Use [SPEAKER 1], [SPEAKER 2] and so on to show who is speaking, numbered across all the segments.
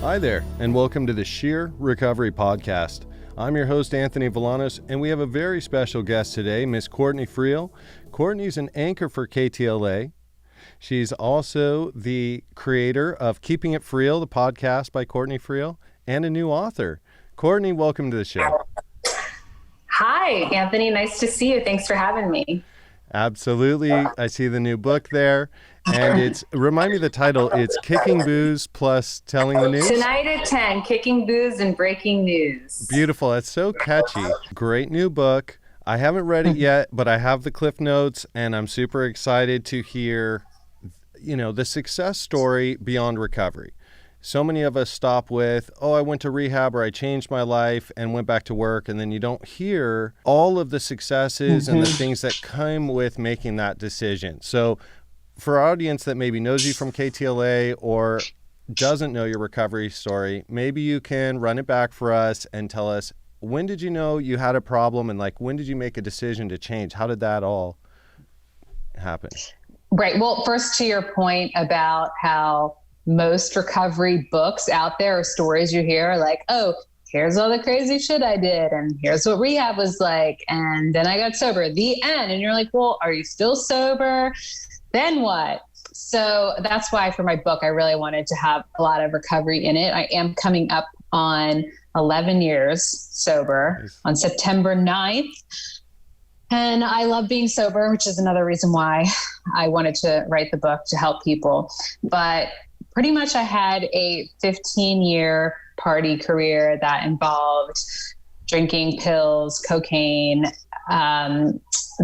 [SPEAKER 1] Hi there, and welcome to the Sheer Recovery Podcast. I'm your host, Anthony Villanos, and we have a very special guest today, Miss Courtney Friel. Courtney's an anchor for KTLA. She's also the creator of Keeping It Friel, the podcast by Courtney Friel, and a new author. Courtney, welcome to the show.
[SPEAKER 2] Hi, Anthony. Nice to see you. Thanks for having me.
[SPEAKER 1] Absolutely. I see the new book there. And remind me the title, it's Kicking Booze plus Telling the News?
[SPEAKER 2] Tonight at 10, Kicking Booze and Breaking News.
[SPEAKER 1] Beautiful. That's so catchy. Great new book. I haven't read it yet, but I have the Cliff Notes, and I'm super excited to hear, the success story beyond recovery. So many of us stop with, I went to rehab or I changed my life and went back to work. And then you don't hear all of the successes and the things that come with making that decision. So for our audience that maybe knows you from KTLA or doesn't know your recovery story, maybe you can run it back for us and tell us, when did you know you had a problem, and when did you make a decision to change? How did that all happen?
[SPEAKER 2] Right. Well, first, to your point about how most recovery books out there or stories you hear are like, here's all the crazy shit I did, and here's what rehab was like, and then I got sober, the end. And you're like, well, are you still sober? Then what? So that's why for my book, I really wanted to have a lot of recovery in it. I am coming up on 11 years sober on September 9th. And I love being sober, which is another reason why I wanted to write the book, to help people. But pretty much I had a 15-year party career that involved drinking pills, cocaine.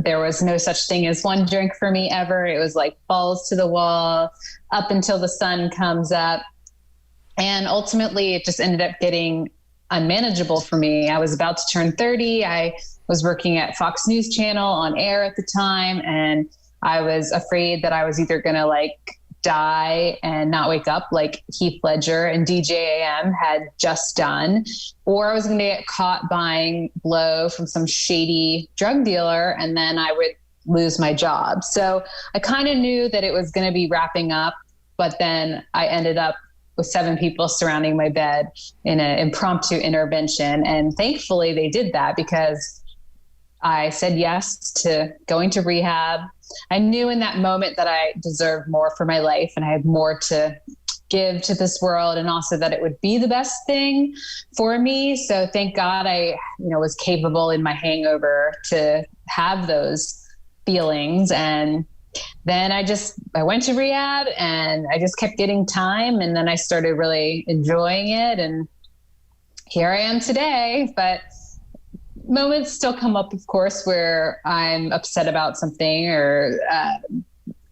[SPEAKER 2] There was no such thing as one drink for me ever. It was like balls to the wall up until the sun comes up. And ultimately, it just ended up getting unmanageable for me. I was about to turn 30. I was working at Fox News Channel on air at the time. And I was afraid that I was either going to die and not wake up like Heath Ledger and DJ AM had just done, or I was going to get caught buying blow from some shady drug dealer, and then I would lose my job. So I kind of knew that it was going to be wrapping up, but then I ended up with 7 people surrounding my bed in an impromptu intervention. And thankfully they did that, because I said yes to going to rehab. I knew in that moment that I deserved more for my life, and I had more to give to this world, and also that it would be the best thing for me. So thank God I, was capable in my hangover to have those feelings. And then I went to rehab, and I just kept getting time, and then I started really enjoying it, and here I am today. But moments still come up, of course, where I'm upset about something, or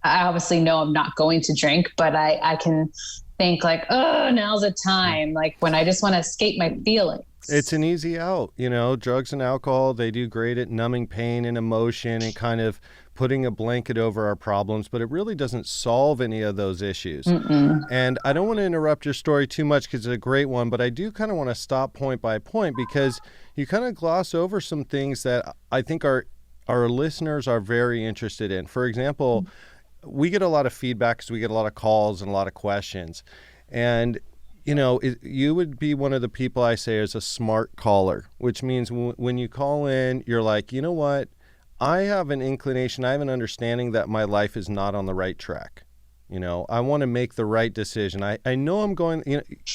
[SPEAKER 2] I obviously know I'm not going to drink, but I can think now's the time, when I just want to escape my feelings.
[SPEAKER 1] It's an easy out, drugs and alcohol, they do great at numbing pain and emotion and kind of putting a blanket over our problems, but it really doesn't solve any of those issues. And I don't want to interrupt your story too much because it's a great one, but I do kind of want to stop point by point, because you kind of gloss over some things that I think our listeners are very interested in. For example, we get a lot of feedback because we get a lot of calls and a lot of questions. And you would be one of the people I say is a smart caller, which means when you call in, you're like, you know what? I have an inclination, I have an understanding that my life is not on the right track. I want to make the right decision. I know I'm going,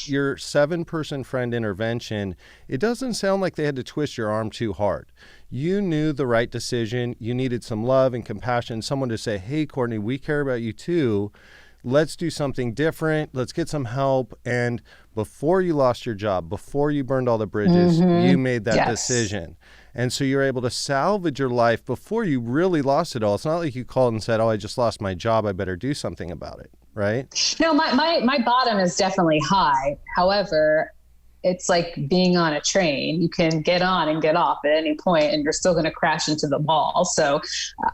[SPEAKER 1] your 7-person friend intervention, it doesn't sound like they had to twist your arm too hard. You knew the right decision. You needed some love and compassion, someone to say, hey, Courtney, we care about you too. Let's do something different. Let's get some help. And before you lost your job, before you burned all the bridges, you made that decision. And so you're able to salvage your life before you really lost it all. It's not like you called and said, I just lost my job, I better do something about it, right?
[SPEAKER 2] No, my bottom is definitely high. However, it's like being on a train. You can get on and get off at any point, and you're still going to crash into the wall. So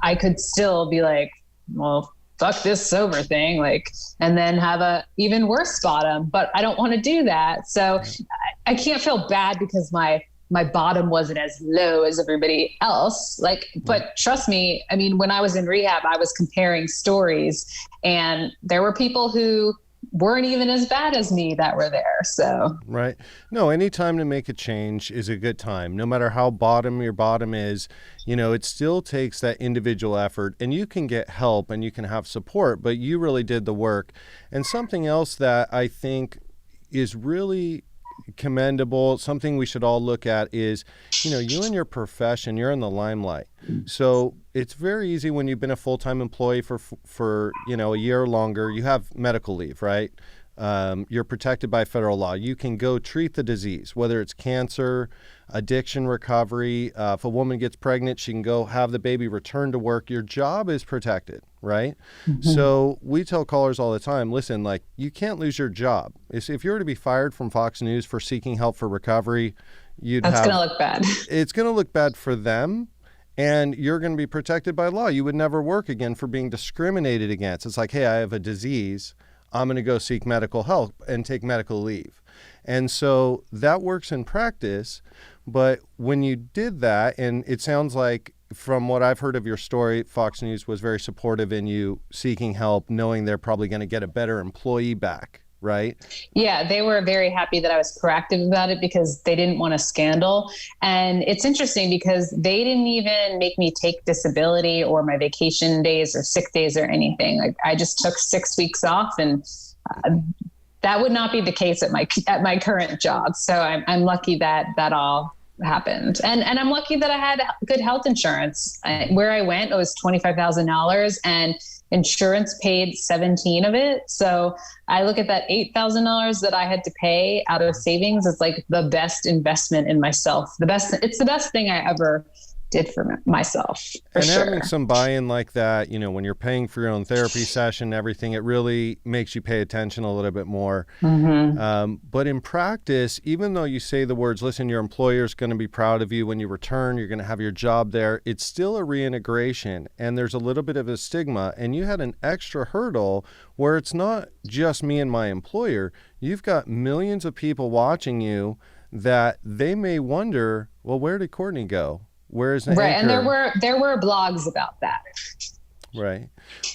[SPEAKER 2] I could still be like, well, fuck this sober thing, and then have a even worse bottom, but I don't want to do that. So I can't feel bad because my bottom wasn't as low as everybody else. But trust me, when I was in rehab, I was comparing stories, and there were people who weren't even as bad as me that were there. So,
[SPEAKER 1] right. No, any time to make a change is a good time. No matter how bottom your bottom is, it still takes that individual effort, and you can get help and you can have support, but you really did the work. And something else that I think is really commendable, something we should all look at is, you and your profession, you're in the limelight. So it's very easy when you've been a full-time employee for a year or longer, you have medical leave, right? You're protected by federal law. You can go treat the disease, whether it's cancer, addiction recovery. If a woman gets pregnant, she can go have the baby, return to work. Your job is protected, right? Mm-hmm. So we tell callers all the time, listen, like, you can't lose your job. If you were to be fired from Fox News for seeking help for recovery,
[SPEAKER 2] That's going to look bad.
[SPEAKER 1] It's going to look bad for them. And you're going to be protected by law. You would never work again for being discriminated against. It's like, hey, I have a disease. I'm going to go seek medical help and take medical leave. And so that works in practice. But when you did that, and it sounds like from what I've heard of your story, Fox News was very supportive in you seeking help, knowing they're probably going to get a better employee back, right?
[SPEAKER 2] Yeah, they were very happy that I was proactive about it because they didn't want a scandal. And it's interesting because they didn't even make me take disability or my vacation days or sick days or anything. Like, I just took 6 weeks off, and that would not be the case at my current job. So I'm lucky that all happened. And I'm lucky that I had good health insurance. Where I went, it was $25,000 and insurance paid 17 of it. So I look at that $8,000 that I had to pay out of savings as like the best investment in myself. It's the best thing I ever did for myself. For
[SPEAKER 1] and
[SPEAKER 2] sure.
[SPEAKER 1] Having some buy-in like that, when you're paying for your own therapy session, everything, it really makes you pay attention a little bit more. Mm-hmm. But in practice, even though you say the words, listen, your employer's going to be proud of you when you return, you're going to have your job there, it's still a reintegration, and there's a little bit of a stigma. And you had an extra hurdle where it's not just me and my employer. You've got millions of people watching you that they may wonder, well, where did Courtney go? Where's the
[SPEAKER 2] right?
[SPEAKER 1] anchor?
[SPEAKER 2] And there were blogs about that.
[SPEAKER 1] Right,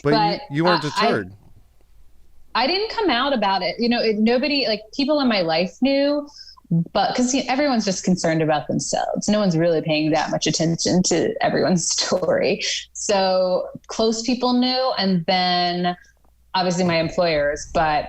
[SPEAKER 1] but you weren't deterred.
[SPEAKER 2] I didn't come out about it. Nobody, like, people in my life knew, but because everyone's just concerned about themselves. No one's really paying that much attention to everyone's story. So close people knew, and then obviously my employers. But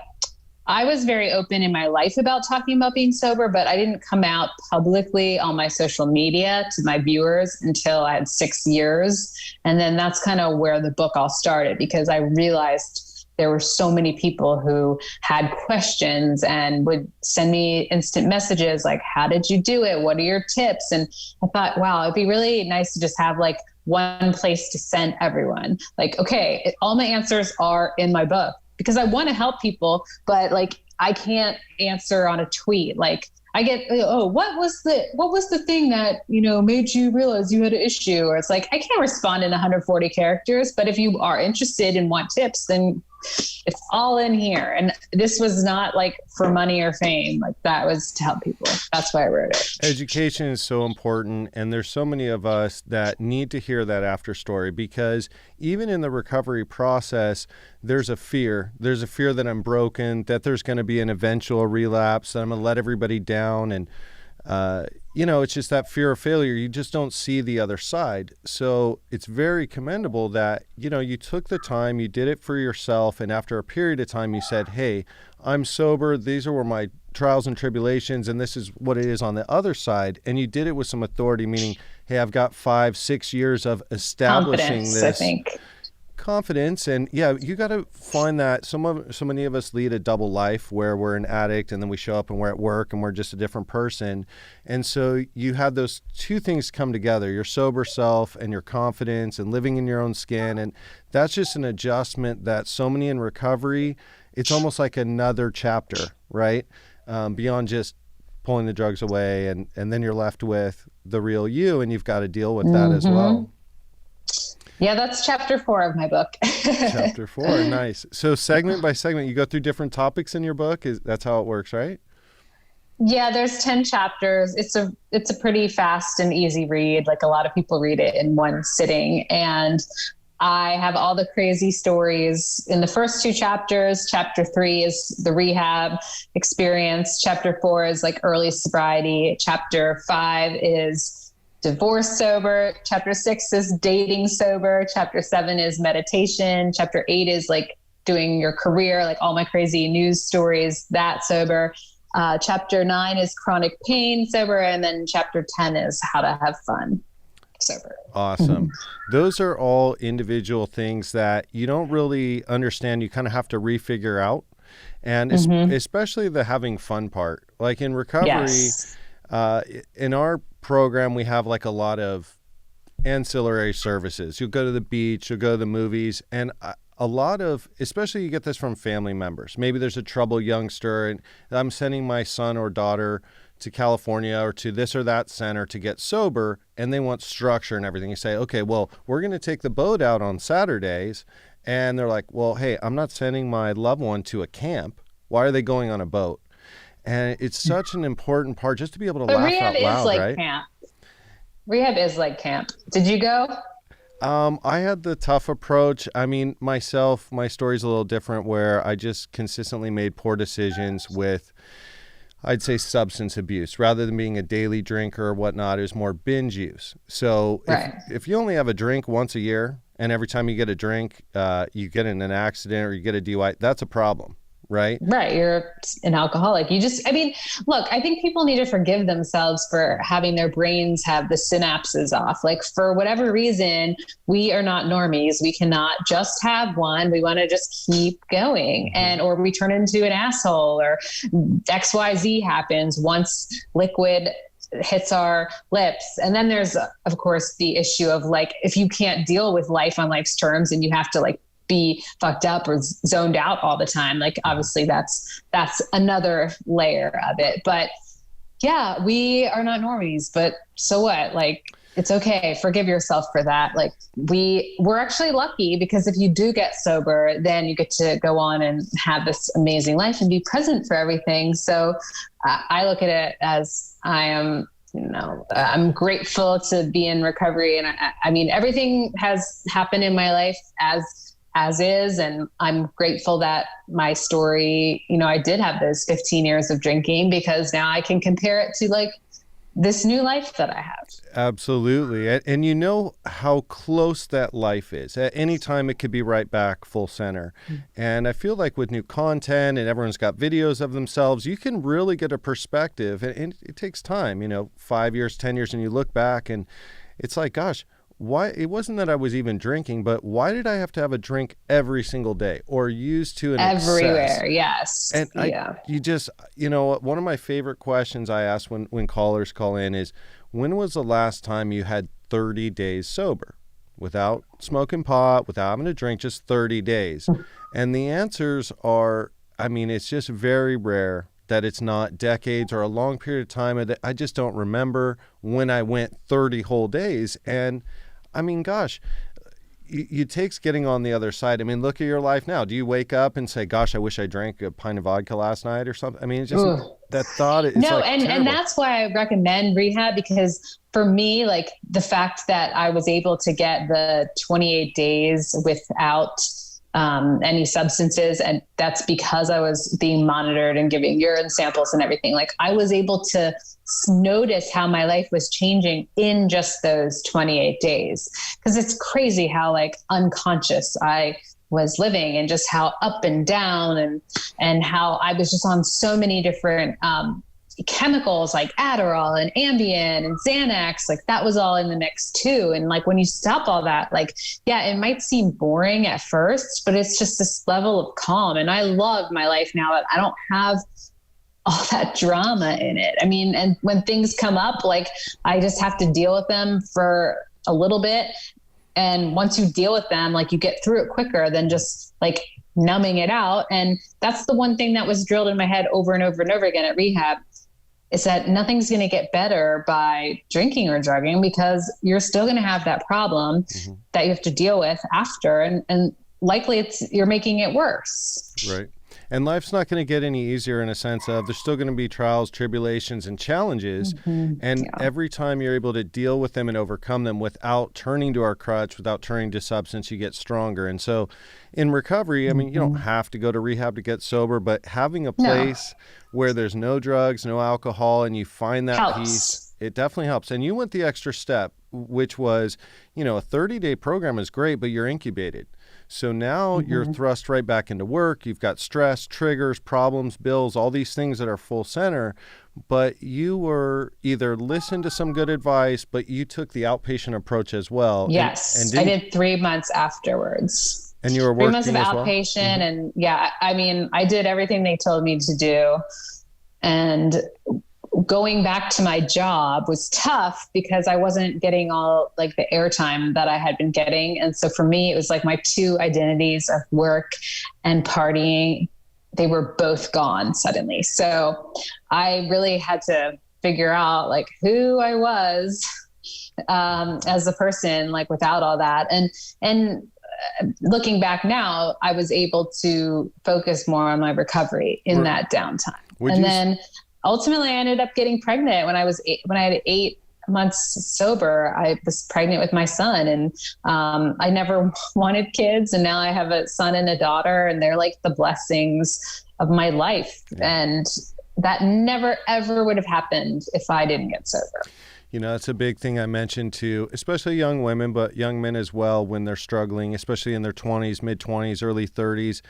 [SPEAKER 2] I was very open in my life about talking about being sober, but I didn't come out publicly on my social media to my viewers until I had 6 years. And then that's kind of where the book all started, because I realized there were so many people who had questions and would send me instant messages like, how did you do it? What are your tips? And I thought, wow, it'd be really nice to just have like one place to send everyone. Like, okay, all my answers are in my book. Because I want to help people, but like, I can't answer on a tweet. Like, I get, what was the thing that, made you realize you had an issue? Or it's like, I can't respond in 140 characters, but if you are interested and want tips, then it's all in here. And this was not like for money or fame. Like, that was to help people. That's why I wrote it.
[SPEAKER 1] Education is so important. And there's so many of us that need to hear that after story, because even in the recovery process, there's a fear. There's a fear that I'm broken, that there's going to be an eventual relapse, that I'm going to let everybody down. And, it's just that fear of failure. You just don't see the other side. So it's very commendable that, you took the time, you did it for yourself. And after a period of time, you said, hey, I'm sober. These are my trials and tribulations, and this is what it is on the other side. And you did it with some authority, meaning, hey, I've got 5-6 years of establishing this.
[SPEAKER 2] I think.
[SPEAKER 1] Confidence. And yeah, you got to find that so many of us lead a double life where we're an addict and then we show up and we're at work and we're just a different person. And so you had those two things come together, your sober self and your confidence and living in your own skin. And that's just an adjustment that so many in recovery, it's almost like another chapter, right? Beyond just pulling the drugs away, and then you're left with the real you, and you've got to deal with that as well.
[SPEAKER 2] Yeah, that's chapter 4 of my book.
[SPEAKER 1] Chapter 4, nice. So segment by segment, you go through different topics in your book. That's how it works, right?
[SPEAKER 2] Yeah, there's 10 chapters. It's a pretty fast and easy read. Like, a lot of people read it in one sitting. And I have all the crazy stories in the first 2 chapters. Chapter 3 is the rehab experience. Chapter 4 is like early sobriety. Chapter 5 is divorce sober. Chapter 6 is dating sober. Chapter 7 is meditation. Chapter 8 is like doing your career, like all my crazy news stories, that sober. Chapter 9 is chronic pain sober. And then chapter 10 is how to have fun sober.
[SPEAKER 1] Awesome. Those are all individual things that you don't really understand. You kind of have to refigure out. And especially the having fun part. Like in recovery, in our program, we have like a lot of ancillary services. You'll go to the beach, you'll go to the movies, and a lot of, especially you get this from family members. Maybe there's a troubled youngster and I'm sending my son or daughter to California or to this or that center to get sober, and they want structure and everything. You say, okay, well, we're going to take the boat out on Saturdays. And they're like, well, hey, I'm not sending my loved one to a camp. Why are they going on a boat? And it's such an important part just to be able to laugh out loud,
[SPEAKER 2] like
[SPEAKER 1] right?
[SPEAKER 2] Camp. Rehab is like camp. Did you go?
[SPEAKER 1] I had the tough approach. I mean, myself, my story's a little different where I just consistently made poor decisions with, I'd say, substance abuse. Rather than being a daily drinker or whatnot, it was more binge use. So if you only have a drink once a year and every time you get a drink, you get in an accident or you get a DUI, that's a problem. Right. You're
[SPEAKER 2] an alcoholic. Look, I think people need to forgive themselves for having their brains have the synapses off. Like for whatever reason, we are not normies. We cannot just have one. We want to just keep going or we turn into an asshole or XYZ happens once liquid hits our lips. And then there's, of course, the issue of like, if you can't deal with life on life's terms and you have to like be fucked up or zoned out all the time. Like, obviously that's another layer of it, but yeah, we are not normies, but so what? Like, it's okay. Forgive yourself for that. Like we're actually lucky because if you do get sober, then you get to go on and have this amazing life and be present for everything. So I look at it as I'm grateful to be in recovery. And I mean, everything has happened in my life as is. And I'm grateful that my story, I did have those 15 years of drinking because now I can compare it to like this new life that I have.
[SPEAKER 1] Absolutely. And you know how close that life is. At any time, it could be right back full center. And I feel like with new content and everyone's got videos of themselves, you can really get a perspective. And it takes time, 5 years, 10 years, and you look back and it's like, gosh, why it wasn't that I was even drinking, but why did I have to have a drink every single day or use to an
[SPEAKER 2] everywhere?
[SPEAKER 1] Excess?
[SPEAKER 2] Yes.
[SPEAKER 1] And one of my favorite questions I ask when callers call in is, when was the last time you had 30 days sober without smoking pot, without having a drink, just 30 days? And the answers are, it's just very rare that it's not decades or a long period of time. I just don't remember when I went 30 whole days. And gosh, it takes getting on the other side. Look at your life now. Do you wake up and say, gosh, I wish I drank a pint of vodka last night or something? It's just that thought. It's
[SPEAKER 2] and that's why I recommend rehab, because for me, like the fact that I was able to get the 28 days without any substances. And that's because I was being monitored and giving urine samples and everything. Like I was able to notice how my life was changing in just those 28 days. Cause it's crazy how like unconscious I was living and just how up and down and how I was just on so many different, chemicals like Adderall and Ambien and Xanax, like that was all in the mix too. And like, when you stop all that, like, yeah, it might seem boring at first, but it's just this level of calm. And I love my life now that I don't have all that drama in it. And when things come up, like I just have to deal with them for a little bit. And once you deal with them, like you get through it quicker than just like numbing it out. And that's the one thing that was drilled in my head over and over and over again at rehab, is that nothing's going to get better by drinking or drugging, because you're still going to have that problem that you have to deal with after. And likely you're making it worse.
[SPEAKER 1] Right. And life's not going to get any easier in a sense of there's still going to be trials, tribulations, and challenges. And every time you're able to deal with them and overcome them without turning to our crutch, without turning to substance, you get stronger. And so in recovery, I mean, you don't have to go to rehab to get sober, but having a place where there's no drugs, no alcohol, and you find that peace, it definitely helps. And you went the extra step, which was, a 30-day program is great, but you're incubated. So now you're thrust right back into work. You've got stress, triggers, problems, bills, all these things that are full center. But you were either listened to some good advice, but you took the outpatient approach as well.
[SPEAKER 2] Yes, I did 3 months afterwards.
[SPEAKER 1] And you were working
[SPEAKER 2] 3 months of outpatient. And I mean, I did everything they told me to do. And going back to my job was tough because I wasn't getting all like the airtime that I had been getting. And so for me, it was like my two identities of work and partying, they were both gone suddenly. So I really had to figure out like who I was as a person, like without all that. And looking back now, I was able to focus more on my recovery in that downtime. Then ultimately, I ended up getting pregnant when I had 8 months sober. I was pregnant with my son, and I never wanted kids. And now I have a son and a daughter, and they're like the blessings of my life. And that never, ever would have happened if I didn't get sober.
[SPEAKER 1] It's a big thing I mentioned to, especially young women, but young men as well, when they're struggling, especially in their 20s, mid-20s, early 30s.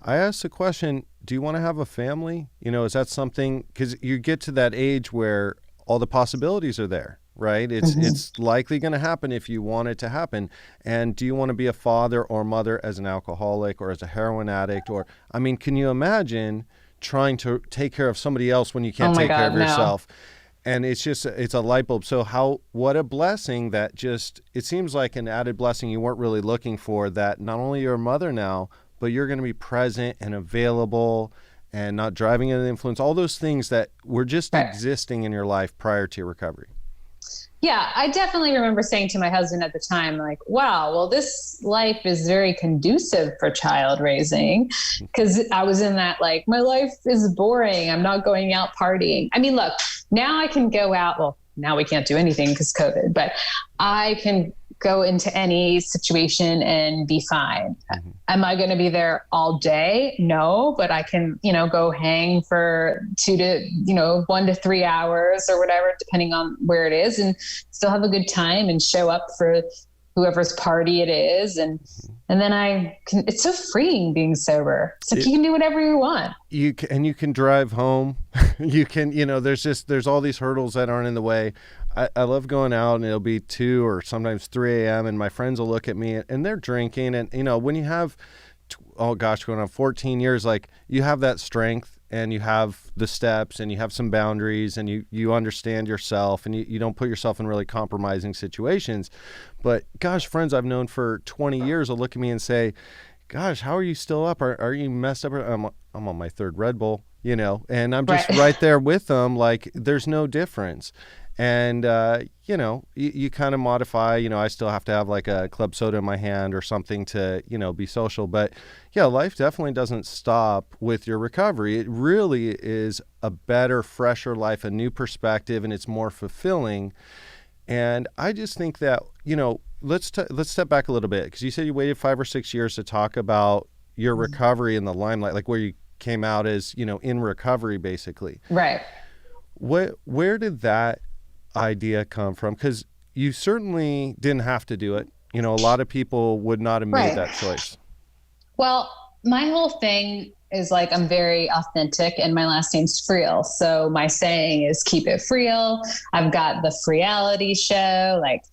[SPEAKER 1] I asked the question, do you want to have a family? Is that something, because you get to that age where all the possibilities are there, right? It's likely going to happen if you want it to happen. And do you want to be a father or mother as an alcoholic or as a heroin addict? Or, I mean, can you imagine trying to take care of somebody else when you can't take care of yourself? And it's a light bulb. So what a blessing that it seems like an added blessing you weren't really looking for, that not only you're a mother now, but you're going to be present and available and not driving under the influence, all those things that were just existing in your life prior to your recovery.
[SPEAKER 2] Yeah, I definitely remember saying to my husband at the time, like, wow, well, this life is very conducive for child raising, because I was in that, like, my life is boring. I'm not going out partying. I mean, look, now I can go out. Well, now we can't do anything because COVID, but I can go into any situation and be fine. Am I going to be there all day? No, but I can, go hang for 1 to 3 hours or whatever, depending on where it is, and still have a good time and show up for whoever's party it is. And then it's so freeing being sober. It's like you can do whatever you want.
[SPEAKER 1] You can drive home. You can, there's all these hurdles that aren't in the way. I love going out, and it'll be 2 or sometimes 3 a.m. and my friends will look at me and they're drinking. And, when you have, going on 14 years, like you have that strength and you have the steps and you have some boundaries and you understand yourself and you don't put yourself in really compromising situations. But gosh, friends I've known for 20 years will look at me and say, gosh, how are you still up? Are you messed up? I'm on my 3rd Red Bull, and I'm just right there with them. Like there's no difference. And, you kind of modify, I still have to have like a club soda in my hand or something to, be social. But yeah, life definitely doesn't stop with your recovery. It really is a better, fresher life, a new perspective, and it's more fulfilling. And I just think that, let's step back a little bit, because you said you waited 5 or 6 years to talk about your recovery in the limelight, like where you came out as, in recovery, basically.
[SPEAKER 2] Right.
[SPEAKER 1] Where did that idea come from? Because you certainly didn't have to do it. A lot of people would not have made that choice.
[SPEAKER 2] Well, my whole thing is like, I'm very authentic, and my last name's Friel. So my saying is keep it Friel. I've got the Friality show. Like,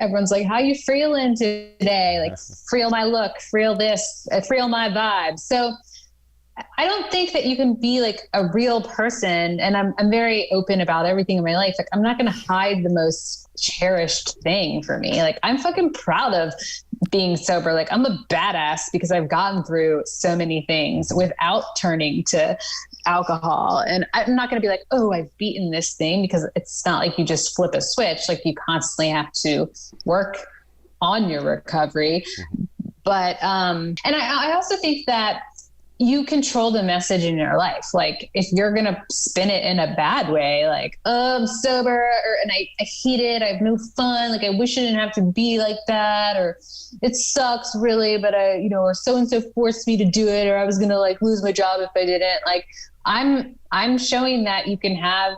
[SPEAKER 2] everyone's like, how you Frieling today? Like, Friel my look, Friel this, Friel my vibe. So I don't think that you can be like a real person. And I'm very open about everything in my life. Like, I'm not going to hide the most cherished thing for me. Like, I'm fucking proud of being sober. Like, I'm a badass because I've gotten through so many things without turning to alcohol. And I'm not going to be like, oh, I've beaten this thing, because it's not like you just flip a switch. Like, you constantly have to work on your recovery. But, and I also think that you control the message in your life. Like if you're going to spin it in a bad way, like, oh, I'm sober and I hate it. I have no fun. Like I wish I didn't have to be like that, or it sucks really, but or so-and-so forced me to do it, or I was going to like lose my job if I didn't. Like I'm showing that you can have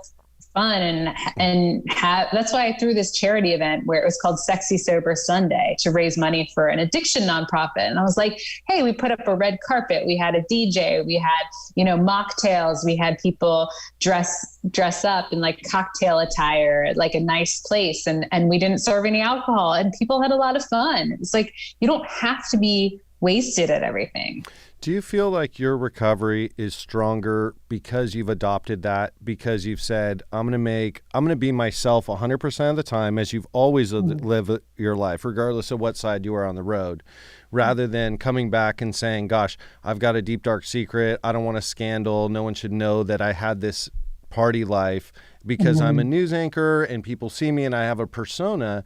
[SPEAKER 2] fun and have, that's why I threw this charity event where it was called Sexy Sober Sunday to raise money for an addiction nonprofit. And I was like, hey, we put up a red carpet. We had a DJ, we had, mocktails. We had people dress up in like cocktail attire at like a nice place. And we didn't serve any alcohol and people had a lot of fun. It's like, you don't have to be wasted at everything.
[SPEAKER 1] Do you feel like your recovery is stronger because you've adopted that, because you've said, I'm going to be myself 100% of the time as you've always lived your life, regardless of what side you are on the road, rather than coming back and saying, gosh, I've got a deep, dark secret. I don't want a scandal. No one should know that I had this party life because I'm a news anchor and people see me and I have a persona.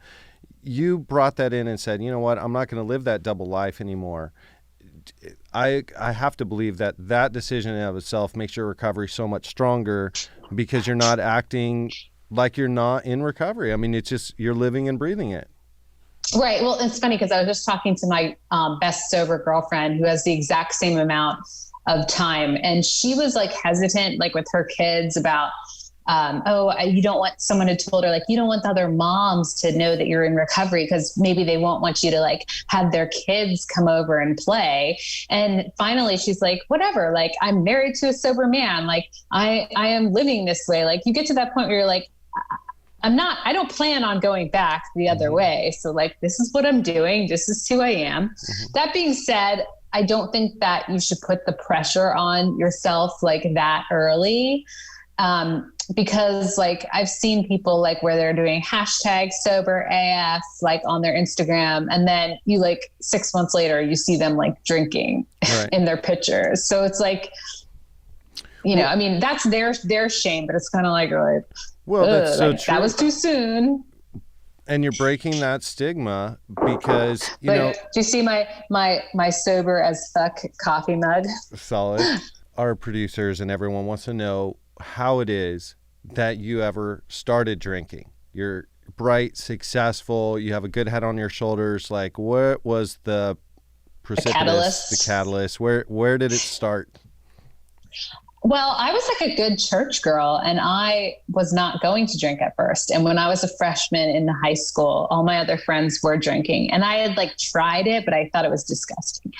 [SPEAKER 1] You brought that in and said, you know what, I'm not going to live that double life anymore. I have to believe that decision in and of itself makes your recovery so much stronger because you're not acting like you're not in recovery. I mean, it's just, you're living and breathing it.
[SPEAKER 2] Right. Well, it's funny because I was just talking to my best sober girlfriend who has the exact same amount of time. And she was like hesitant, like with her kids about, you don't want someone to told her, like, you don't want the other moms to know that you're in recovery because maybe they won't want you to like have their kids come over and play. And finally she's like, whatever, like I'm married to a sober man. Like I am living this way. Like you get to that point where you're like, I don't plan on going back the other way. So like, this is what I'm doing. This is who I am. That being said, I don't think that you should put the pressure on yourself like that early. Because like I've seen people like where they're doing hashtag sober AF like on their Instagram, and then you like 6 months later you see them like drinking in their pictures. So it's like, I mean that's their shame, but it's kind of like, well, that's so true. That was too soon.
[SPEAKER 1] And you're breaking that stigma because
[SPEAKER 2] do you see my sober as fuck coffee mug?
[SPEAKER 1] Solid. Our producers and everyone wants to know how it is that you ever started drinking. You're bright, successful, you have a good head on your shoulders. Like, what was the precipitous, the catalyst? Where did it start?
[SPEAKER 2] Well, I was like a good church girl and I was not going to drink at first. And when I was a freshman in high school, all my other friends were drinking and I had like tried it, but I thought it was disgusting.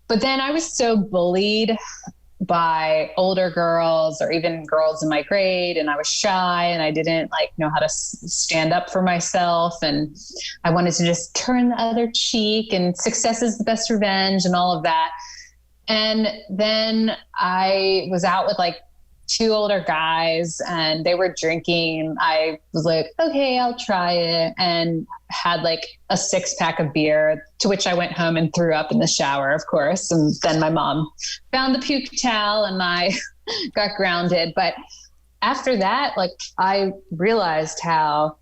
[SPEAKER 2] But then I was so bullied by older girls or even girls in my grade, and I was shy and I didn't like know how to stand up for myself, and I wanted to just turn the other cheek and success is the best revenge and all of that. And then I was out with like two older guys and they were drinking. I was like, okay, I'll try it, and had like a 6-pack of beer, to which I went home and threw up in the shower, of course. And then my mom found the puke towel and I got grounded. But after that, like I realized how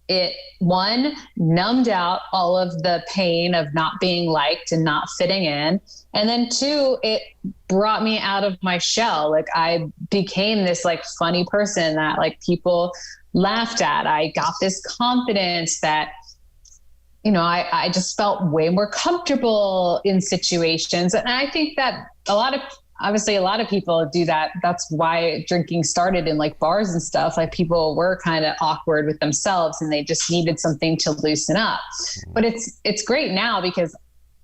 [SPEAKER 2] it, one, numbed out all of the pain of not being liked and not fitting in. And then two, it brought me out of my shell. Like I became this like funny person that like people laughed at. I got this confidence that, I just felt way more comfortable in situations. And I think that a lot of people do that. That's why drinking started in like bars and stuff. Like people were kind of awkward with themselves and they just needed something to loosen up. But it's great now because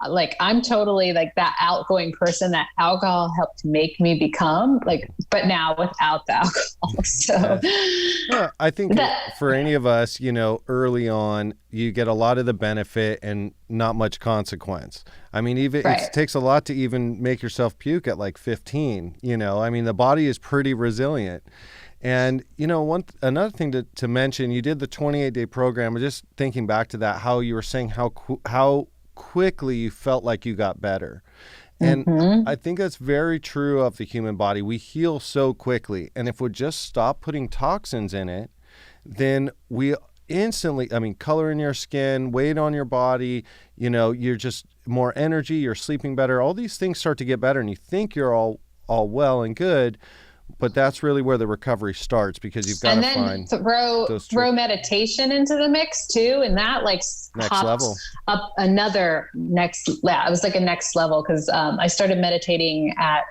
[SPEAKER 2] like I'm totally like that outgoing person that alcohol helped make me become, like, but now without the alcohol. So
[SPEAKER 1] well, I think for any of us, early on, you get a lot of the benefit and not much consequence. I mean, even it takes a lot to even make yourself puke at like 15, I mean, the body is pretty resilient. And, another thing to mention, you did the 28-day program. Just thinking back to that, how you were saying how quickly you felt like you got better. And I think that's very true of the human body. We heal so quickly. And if we just stop putting toxins in it, then instantly, I mean, color in your skin, weight on your body, you're just more energy, you're sleeping better. All these things start to get better, and you think you're all well and good, but that's really where the recovery starts, because you've got to find
[SPEAKER 2] throw meditation into the mix too, and that like
[SPEAKER 1] next level
[SPEAKER 2] up another next. Yeah, it was like a next level, because I started meditating at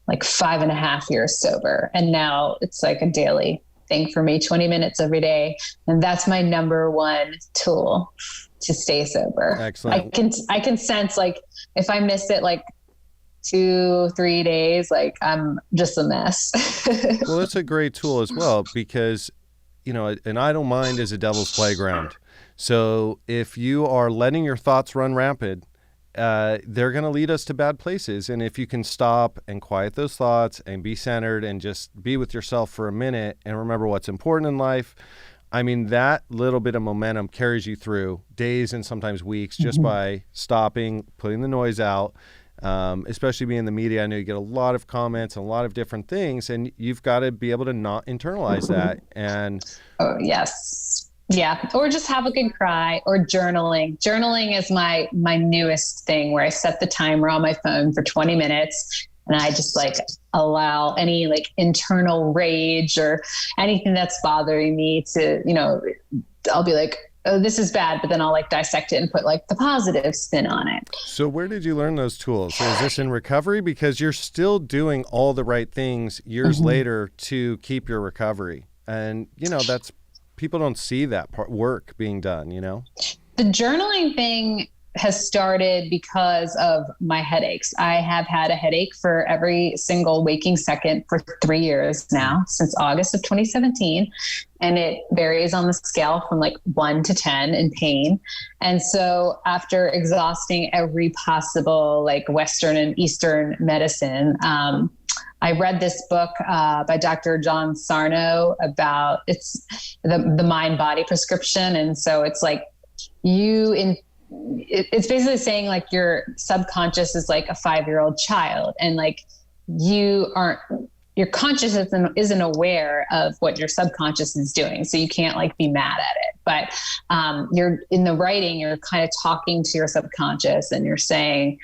[SPEAKER 2] like 5.5 years sober, and now it's like a daily thing for me, 20 minutes every day. And that's my number one tool to stay sober.
[SPEAKER 1] Excellent.
[SPEAKER 2] I can sense like if I miss it like 2-3 days, like I'm just a mess.
[SPEAKER 1] Well, it's a great tool as well, because, an idle mind is a devil's playground. So if you are letting your thoughts run rampant, they're going to lead us to bad places. And if you can stop and quiet those thoughts and be centered and just be with yourself for a minute and remember what's important in life, I mean, that little bit of momentum carries you through days and sometimes weeks just by stopping, putting the noise out. Especially being in the media, I know you get a lot of comments and a lot of different things, and you've got to be able to not internalize that. And
[SPEAKER 2] oh, yes. Yeah. Or just have a good cry, or journaling. Journaling is my newest thing, where I set the timer on my phone for 20 minutes and I just like allow any like internal rage or anything that's bothering me to, I'll be like, oh, this is bad, but then I'll like dissect it and put like the positive spin on it.
[SPEAKER 1] So where did you learn those tools? So is this in recovery? Because you're still doing all the right things years later to keep your recovery. And, that's, people don't see that part work being done, The journaling
[SPEAKER 2] thing has started because of my headaches. I have had a headache for every single waking second for 3 years now, since August of 2017. And it varies on the scale from like 1 to 10 in pain. And so after exhausting every possible like Western and Eastern medicine, I read this book by Dr. John Sarno about it's the mind-body prescription. And so it's like it's basically saying like your subconscious is like a 5-year-old child, and like your conscious isn't aware of what your subconscious is doing. So you can't like be mad at it, but you're in the writing, you're kind of talking to your subconscious and you're saying,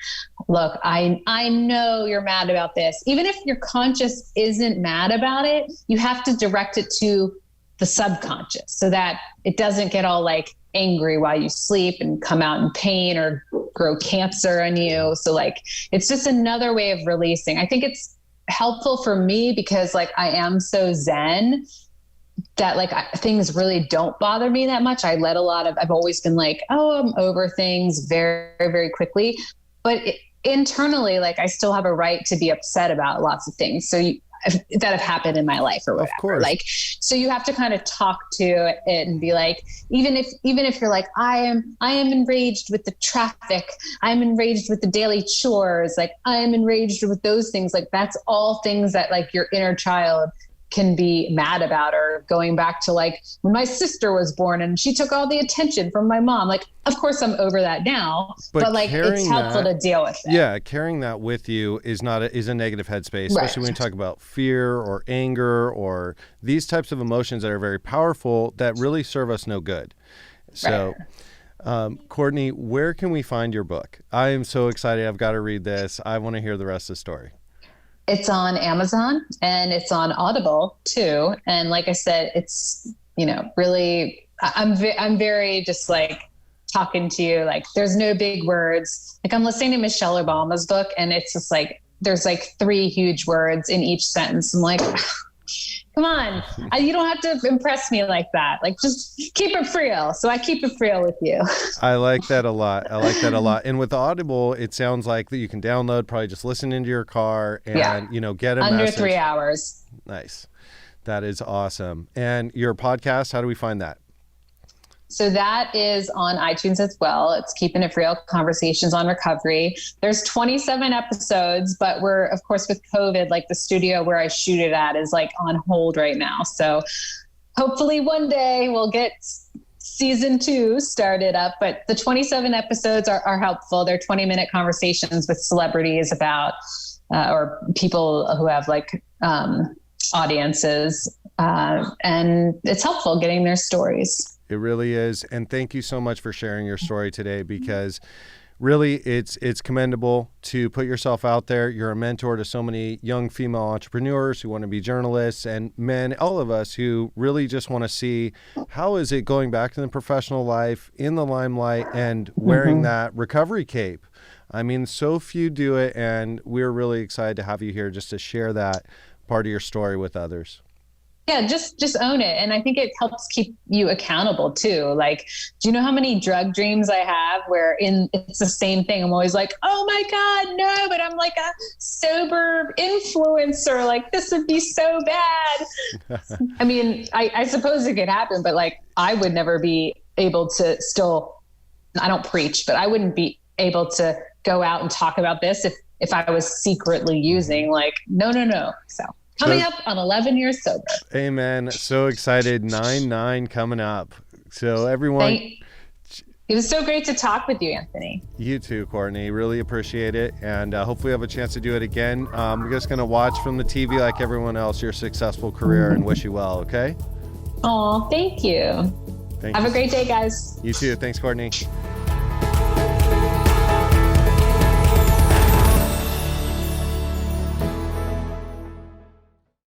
[SPEAKER 2] look, I know you're mad about this. Even if your conscious isn't mad about it, you have to direct it to the subconscious so that it doesn't get all like angry while you sleep and come out in pain or grow cancer on you. So like, it's just another way of releasing. I think it's helpful for me because like I am so zen that like things really don't bother me that much. I've always been like, oh, I'm over things very, very quickly, but internally, like I still have a right to be upset about lots of things. That have happened in my life or whatever.
[SPEAKER 1] Of course.
[SPEAKER 2] Like, so you have to kind of talk to it and be like, even if you're like, I am enraged with the traffic, I'm enraged with the daily chores, like I am enraged with those things. Like that's all things that like your inner child can be mad about, or going back to like when my sister was born and she took all the attention from my mom. Like, of course I'm over that now, but like it's helpful to deal with it.
[SPEAKER 1] Yeah. Carrying that with you is a negative headspace, especially when you talk about fear or anger or these types of emotions that are very powerful that really serve us no good. So, Courtney, where can we find your book? I am so excited. I've got to read this. I want to hear the rest of the story.
[SPEAKER 2] It's on Amazon and it's on Audible too. And like I said, it's, really, I'm very just like talking to you, like there's no big words. Like I'm listening to Michelle Obama's book and it's just like, there's like 3 huge words in each sentence. I'm like, come on, you don't have to impress me like that. Like just keep it real. So I keep it real with you.
[SPEAKER 1] I like that a lot. And with Audible, it sounds like that you can download, probably just listen into your car and, get a
[SPEAKER 2] under
[SPEAKER 1] message.
[SPEAKER 2] 3 hours.
[SPEAKER 1] Nice. That is awesome. And your podcast, how do we find that?
[SPEAKER 2] So that is on iTunes as well. It's Keeping It Real, Conversations on Recovery. There's 27 episodes, but we're, of course, with COVID, like the studio where I shoot it at is like on hold right now. So hopefully one day we'll get season 2 started up, but the 27 episodes are helpful. They're 20-minute conversations with celebrities about, or people who have like audiences. And it's helpful getting their stories.
[SPEAKER 1] It really is. And thank you so much for sharing your story today, because really it's commendable to put yourself out there. You're a mentor to so many young female entrepreneurs who want to be journalists, and men, all of us who really just want to see how is it going back to the professional life in the limelight and wearing that recovery cape. I mean, so few do it, and we're really excited to have you here just to share that part of your story with others.
[SPEAKER 2] Yeah, just own it. And I think it helps keep you accountable too. Like, do you know how many drug dreams I have where it's the same thing? I'm always like, oh my God, no, but I'm like a sober influencer. Like, this would be so bad. I mean, I suppose it could happen, but like, I would never be able to I don't preach, but I wouldn't be able to go out and talk about this if I was secretly using, like, no. So coming up on 11 years sober.
[SPEAKER 1] Amen. So excited. 9/9 coming up. So everyone.
[SPEAKER 2] It was so great to talk with you, Anthony.
[SPEAKER 1] You too, Courtney. Really appreciate it. And hopefully have a chance to do it again. We're just going to watch from the TV like everyone else your successful career and wish you well, okay?
[SPEAKER 2] Oh, thank you. Have a great day, guys.
[SPEAKER 1] You too. Thanks, Courtney.